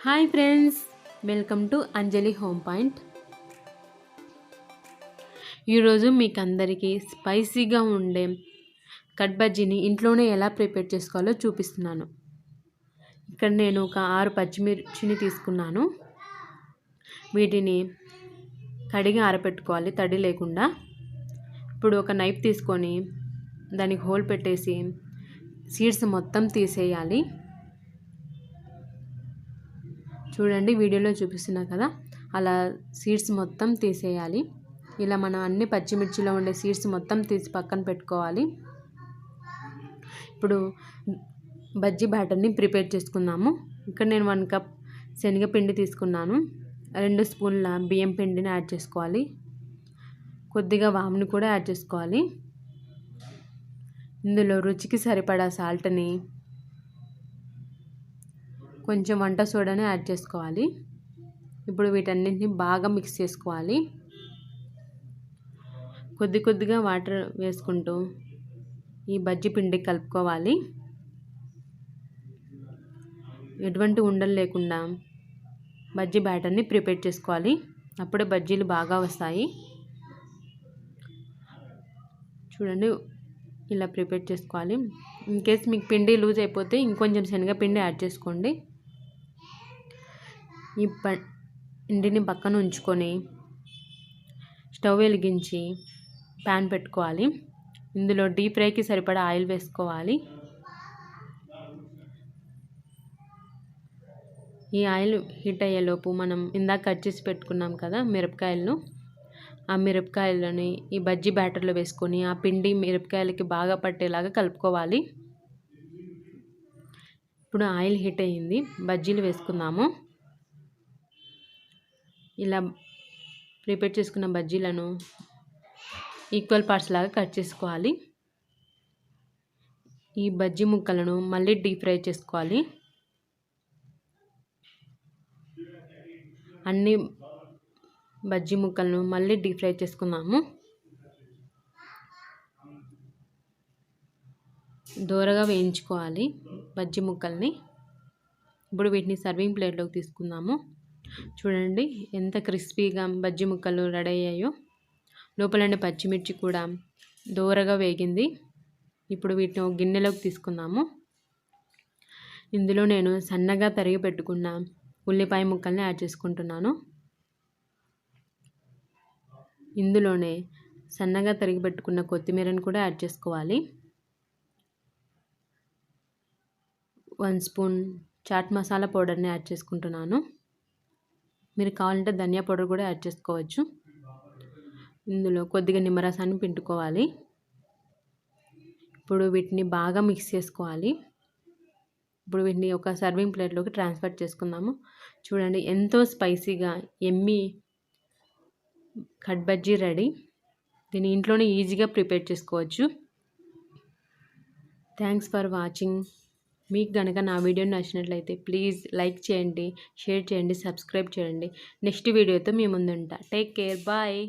Hi friends, welcome to Anjali home point. ఈరోజు మీకు అందరికీ స్పైసీగా ఉండే కట్ బజ్జీని ఇంట్లోనే ఎలా ప్రిపేర్ చేసుకోవాలో చూపిస్తున్నాను. ఇక్కడ నేను ఒక 6 పచ్చిమిర్చిని తీసుకున్నాను. వీటిని కడిగి ఆరబెట్టుకోవాలి తడి లేకుండా. ఇప్పుడు ఒక నైఫ్ తీసుకొని దానికి హోల్ పెట్టేసి సీడ్స్ మొత్తం తీసేయాలి. చూడండి, వీడియోలో చూపిస్తున్నా కదా, అలా సీడ్స్ మొత్తం తీసేయాలి. ఇలా మనం అన్ని పచ్చిమిర్చిలో ఉండే సీడ్స్ మొత్తం తీసి పక్కన పెట్టుకోవాలి. ఇప్పుడు బజ్జీ బ్యాటర్ని ప్రిపేర్ చేసుకుందాము. ఇక్కడ నేను 1 కప్ శనగపిండి తీసుకున్నాను. 2 స్పూన్ల బియ్యం పిండిని యాడ్ చేసుకోవాలి. కొద్దిగా వాముని కూడా యాడ్ చేసుకోవాలి. ఇందులో రుచికి సరిపడా సాల్ట్ని, కొంచెం వంట సోడాని యాడ్ చేసుకోవాలి. ఇప్పుడు వీటన్నింటిని బాగా మిక్స్ చేసుకోవాలి. కొద్దిగా వాటర్ వేసుకుంటూ ఈ బజ్జీ పిండి కలుపుకోవాలి. ఎటువంటి ఉండలు లేకుండా బజ్జీ బ్యాటర్ని ప్రిపేర్ చేసుకోవాలి. అప్పుడే బజ్జీలు బాగా వస్తాయి. చూడండి, ఇలా ప్రిపేర్ చేసుకోవాలి. ఇన్ కేస్ మీకు పిండి లూజ్ అయిపోతే ఇంకొంచెం శనగపిండి యాడ్ చేసుకోండి. ఈ పిండిని పక్కన ఉంచుకొని స్టవ్ వెలిగించి ప్యాన్ పెట్టుకోవాలి. ఇందులో డీప్ ఫ్రైకి సరిపడా ఆయిల్ వేసుకోవాలి. ఈ ఆయిల్ హీట్ అయ్యేలోపు మనం ఇందాక కట్ చేసి పెట్టుకున్నాం కదా మిరపకాయలను, ఆ మిరపకాయలని ఈ బజ్జీ బ్యాటర్లో వేసుకొని ఆ పిండి మిరపకాయలకి బాగా పట్టేలాగా కలుపుకోవాలి. ఇప్పుడు ఆయిల్ హీట్ అయ్యింది, బజ్జీలు వేసుకుందాము. ఇలా ప్రిపేర్ చేసుకున్న బజ్జీలను ఈక్వల్ పార్ట్స్ లాగా కట్ చేసుకోవాలి. ఈ బజ్జీ ముక్కలను మళ్ళీ డీప్ ఫ్రై చేసుకోవాలి. అన్ని బజ్జీ ముక్కలను మళ్ళీ డీప్ ఫ్రై చేసుకుందాము. దోరగా వేయించుకోవాలి బజ్జీ ముక్కల్ని. ఇప్పుడు వీటిని సర్వింగ్ ప్లేట్లోకి తీసుకుందాము. చూడండి ఎంత క్రిస్పీగా బజ్జీ ముక్కలు రెడీ అయ్యాయో. లోపలండి పచ్చిమిర్చి కూడా దోరగా వేగింది. ఇప్పుడు వీటిని ఒక గిన్నెలోకి తీసుకుందాము. ఇందులో నేను సన్నగా తరిగి పెట్టుకున్న ఉల్లిపాయ ముక్కల్ని యాడ్ చేసుకుంటున్నాను. ఇందులోనే సన్నగా తరిగి పెట్టుకున్న కొత్తిమీరని కూడా యాడ్ చేసుకోవాలి. 1 స్పూన్ చాట్ మసాలా పౌడర్ని యాడ్ చేసుకుంటున్నాను. మీరు కావాలంటే ధనియా పౌడర్ కూడా యాడ్ చేసుకోవచ్చు. ఇందులో కొద్దిగా నిమ్మరసాన్ని పిండుకోవాలి. ఇప్పుడు వీటిని బాగా మిక్స్ చేసుకోవాలి. ఇప్పుడు వీటిని ఒక సర్వింగ్ ప్లేట్లోకి ట్రాన్స్ఫర్ చేసుకుందాము. చూడండి, ఎంతో స్పైసీగా ఎమ్మీ కట్ బజ్జీ రెడీ. దీన్ని ఇంట్లోనే ఈజీగా ప్రిపేర్ చేసుకోవచ్చు. Thanks for watching. మీకు కనుక నా వీడియో నచ్చినట్లయితే ప్లీజ్ లైక్ చేయండి, షేర్ చేయండి, సబ్స్క్రైబ్ చేయండి. నెక్స్ట్ వీడియోతో మీ ముందుంటా. Take care, bye.